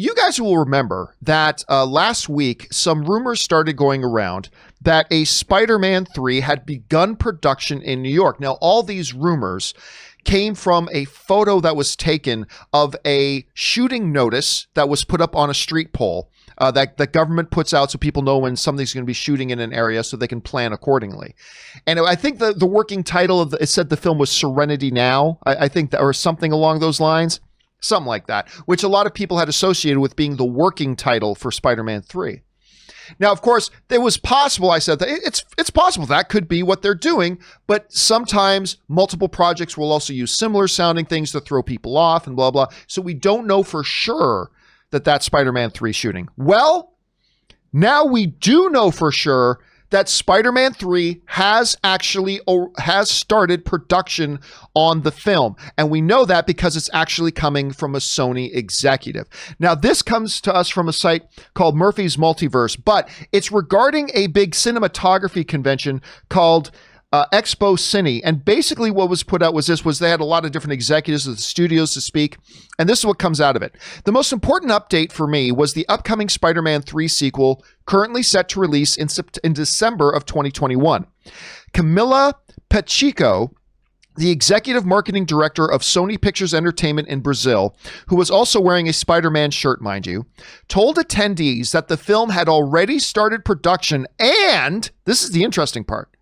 you guys will remember that last week, some rumors started going around that a Spider-Man 3 had begun production in New York. Now, all these rumors came from a photo that was taken of a shooting notice that was put up on a street pole that the government puts out so people know when something's going to be shooting in an area so they can plan accordingly. And I think the working title of it said the film was Serenity Now, I think, or something along those lines. Something like that, which a lot of people had associated with being the working title for Spider-Man 3. Now, of course, it was possible, I said, that it's possible that could be what they're doing, but sometimes multiple projects will also use similar sounding things to throw people off and blah, blah. So we don't know for sure that that's Spider-Man 3 shooting. Well, now we do know for sure that Spider-Man 3 has started production on the film. And we know that because it's actually coming from a Sony executive. Now, this comes to us from a site called Murphy's Multiverse, but it's regarding a big cinematography convention called Expo Cine. And basically what was put out was they had a lot of different executives of the studios to speak. And this is what comes out of it. The most important update for me was the upcoming Spider-Man 3 sequel, currently set to release in December of 2021. Camila Pacheco, the executive marketing director of Sony Pictures Entertainment in Brazil, who was also wearing a Spider-Man shirt, mind you, told attendees that the film had already started production and, this is the interesting part,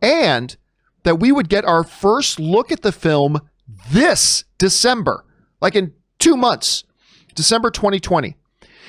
and that we would get our first look at the film this December, like in 2 months, December 2020.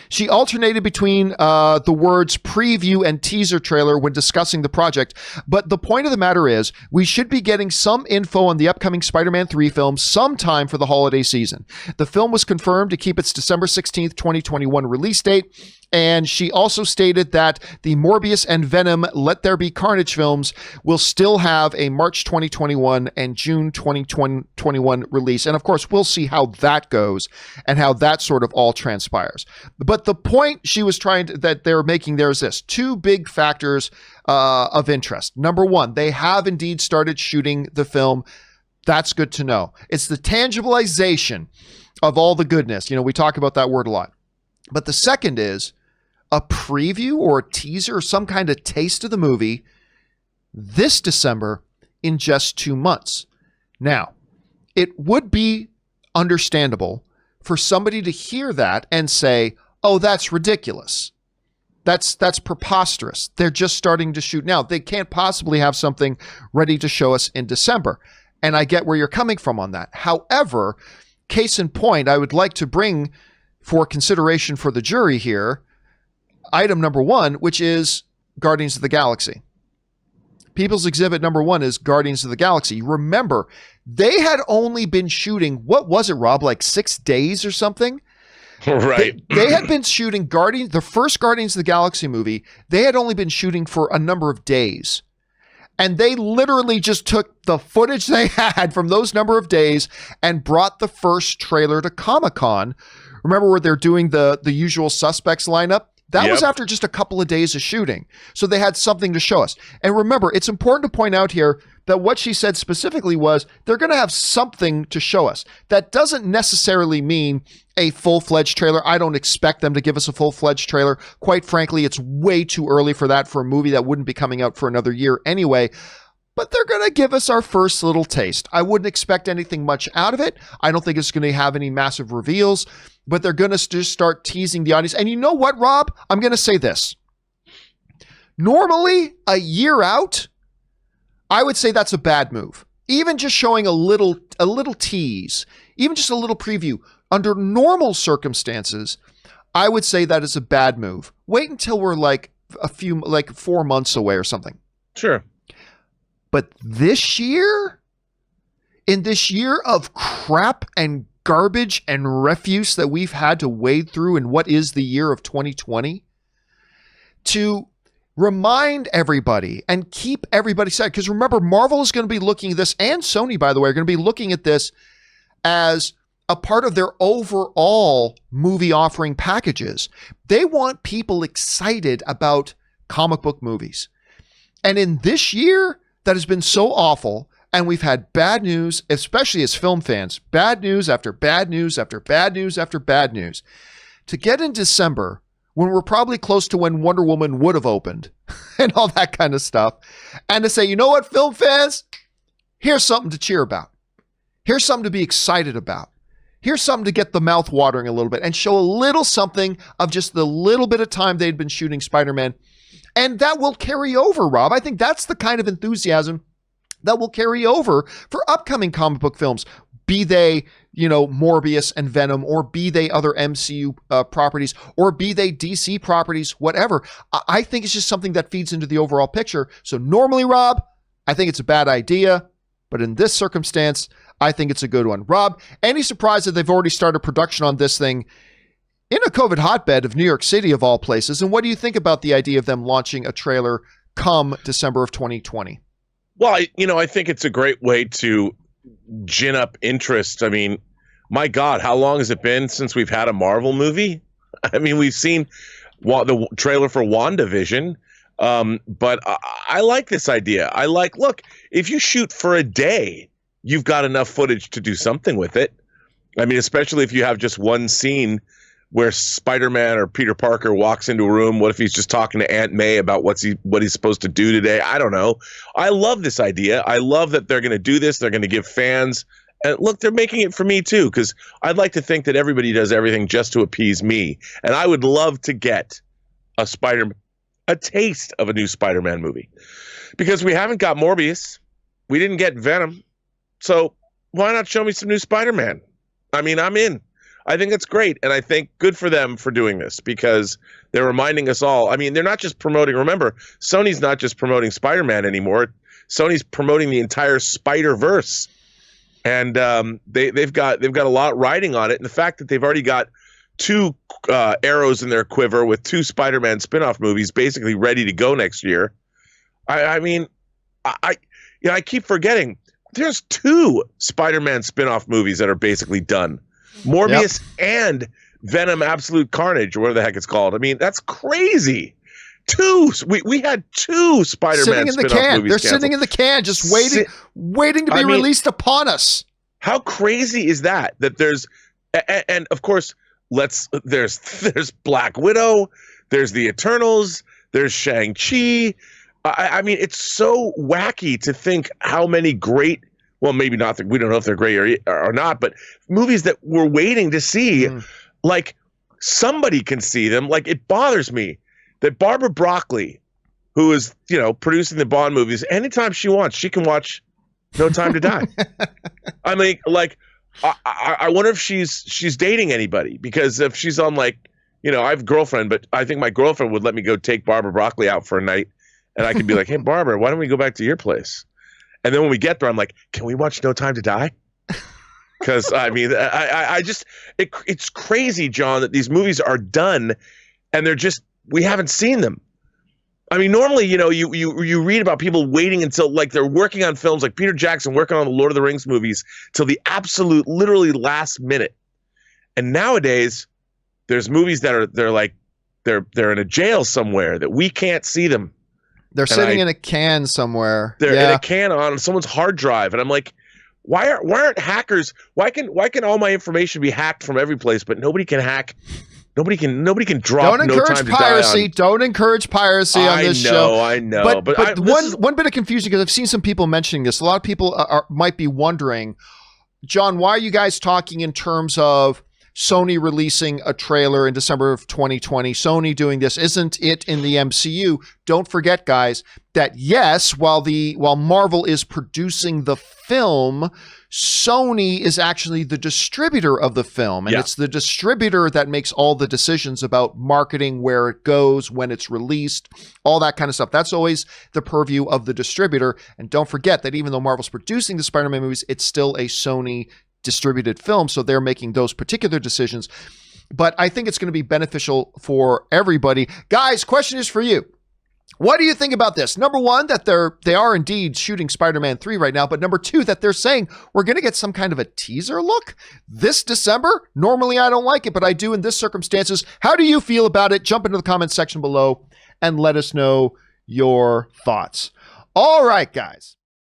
She alternated between the words preview and teaser trailer when discussing the project. But the point of the matter is, we should be getting some info on the upcoming Spider-Man 3 film sometime for the holiday season. The film was confirmed to keep its December 16th, 2021 release date. And she also stated that the Morbius and Venom Let There Be Carnage films will still have a March 2021 and June 2021 release. And of course, we'll see how that goes and how that sort of all transpires. But the point she was that they're making there is this: two big factors of interest. Number one, they have indeed started shooting the film. That's good to know. It's the tangibilization of all the goodness. You know, we talk about that word a lot. But the second is a preview or a teaser or some kind of taste of the movie this December in just 2 months. Now, it would be understandable for somebody to hear that and say, oh, that's ridiculous. That's preposterous. They're just starting to shoot now. They can't possibly have something ready to show us in December. And I get where you're coming from on that. However, case in point, I would like to bring for consideration for the jury here, item number one, which is Guardians of the Galaxy. People's Exhibit number one is Guardians of the Galaxy. Remember, they had only been shooting, what was it, Rob, like 6 days or something? Right. They had been shooting the first Guardians of the Galaxy movie. They had only been shooting for a number of days. And they literally just took the footage they had from those number of days and brought the first trailer to Comic-Con. Remember where they're doing the usual suspects lineup? That was after just a couple of days of shooting. So they had something to show us. And remember, it's important to point out here that what she said specifically was they're going to have something to show us. That doesn't necessarily mean a full-fledged trailer. I don't expect them to give us a full-fledged trailer. Quite frankly, it's way too early for that for a movie that wouldn't be coming out for another year anyway. But they're going to give us our first little taste. I wouldn't expect anything much out of it. I don't think it's going to have any massive reveals, but they're going to just start teasing the audience. And you know what, Rob? I'm going to say this. Normally, a year out, I would say that's a bad move. Even just showing a little tease, even just a little preview, under normal circumstances, I would say that is a bad move. Wait until we're like 4 months away or something. Sure. But this year, in this year of crap and garbage and refuse that we've had to wade through in what is the year of 2020, to remind everybody and keep everybody sad. Because remember, Marvel is going to be looking at this, and Sony, by the way, are going to be looking at this as a part of their overall movie offering packages. They want people excited about comic book movies. And in this year that has been so awful, and we've had bad news, especially as film fans, bad news after bad news after bad news after bad news. to get in December when we're probably close to when Wonder Woman would have opened and all that kind of stuff, and to say, you know what, film fans, here's something to cheer about. Here's something to be excited about. Here's something to get the mouth watering a little bit and show a little something of just the little bit of time they'd been shooting Spider-Man. And that will carry over, Rob. I think that's the kind of enthusiasm that will carry over for upcoming comic book films, be they, Morbius and Venom, or be they other MCU properties, or be they DC properties, whatever. I think it's just something that feeds into the overall picture. So normally, Rob, I think it's a bad idea, but in this circumstance, I think it's a good one. Rob, any surprise that they've already started production on this thing in a COVID hotbed of New York City, of all places? And what do you think about the idea of them launching a trailer come December of 2020? Well, I think it's a great way to gin up interest. I mean, my God, how long has it been since we've had a Marvel movie? I mean, we've seen the trailer for WandaVision, but I like this idea. Look, if you shoot for a day, you've got enough footage to do something with it. I mean, especially if you have just one scene where Spider-Man or Peter Parker walks into a room. What if he's just talking to Aunt May about what he's supposed to do today? I don't know. I love this idea. I love that they're going to do this. They're going to give fans, and look, they're making it for me too, because I'd like to think that everybody does everything just to appease me. And I would love to get a taste of a new Spider-Man movie, because we haven't got Morbius. We didn't get Venom. So why not show me some new Spider-Man? I mean, I'm in. I think it's great, and I think good for them for doing this, because they're reminding us all. I mean, they're not just promoting. Remember, Sony's not just promoting Spider-Man anymore. Sony's promoting the entire Spider-Verse, and they've got a lot riding on it. And the fact that they've already got two arrows in their quiver with two Spider-Man spin-off movies basically ready to go next year. I keep forgetting there's two Spider-Man spin-off movies that are basically done. Morbius and Venom Absolute Carnage, or whatever the heck it's called. I mean, that's crazy. We had two Spider-Man spin-off movies. They're sitting in the can, just waiting to be released upon us. How crazy is that? That there's, and of course, there's Black Widow, there's the Eternals, there's Shang-Chi. I mean, it's so wacky to think how many great. Well, maybe not. We don't know if they're great or not, but movies that we're waiting to see, like somebody can see them. Like, it bothers me that Barbara Broccoli, who is, producing the Bond movies, anytime she wants, she can watch No Time to Die. I mean, like, I wonder if she's dating anybody, because if she's on, like, I have a girlfriend, but I think my girlfriend would let me go take Barbara Broccoli out for a night, and I could be like, hey, Barbara, why don't we go back to your place? And then when we get there, I'm like, can we watch No Time to Die? Because, I mean, I just it's crazy, John, that these movies are done and we haven't seen them. I mean, normally, you read about people waiting until, like, they're working on films, like Peter Jackson working on the Lord of the Rings movies till the absolute, literally last minute. And nowadays, there's movies that they're in a jail somewhere that we can't see them. They're sitting in a can somewhere. They're in a can on someone's hard drive, and I'm like, why aren't hackers? Why can all my information be hacked from every place, but nobody can hack? Nobody can drop. Don't encourage piracy. Don't encourage piracy on this show. I know. But one bit of confusion, because I've seen some people mentioning this. A lot of people might be wondering, John, why are you guys talking in terms of Sony releasing a trailer in December of 2020, Sony doing this? Isn't it in the MCU? Don't forget, guys, that yes, while Marvel is producing the film, Sony is actually the distributor of the film. And it's the distributor that makes all the decisions about marketing, where it goes, when it's released, all that kind of stuff. That's always the purview of the distributor. And don't forget that even though Marvel's producing the Spider-Man movies, it's still a Sony distributed film, so they're making those particular decisions. But I think it's going to be beneficial for everybody. Guys, question is for you. What do you think about this? Number one, that they are indeed shooting Spider-Man 3 right now, but number two, that they're saying we're going to get some kind of a teaser look this December. Normally, I don't like it, but I do in this circumstances. How do you feel about it? Jump into the comments section below and let us know your thoughts. All right, guys.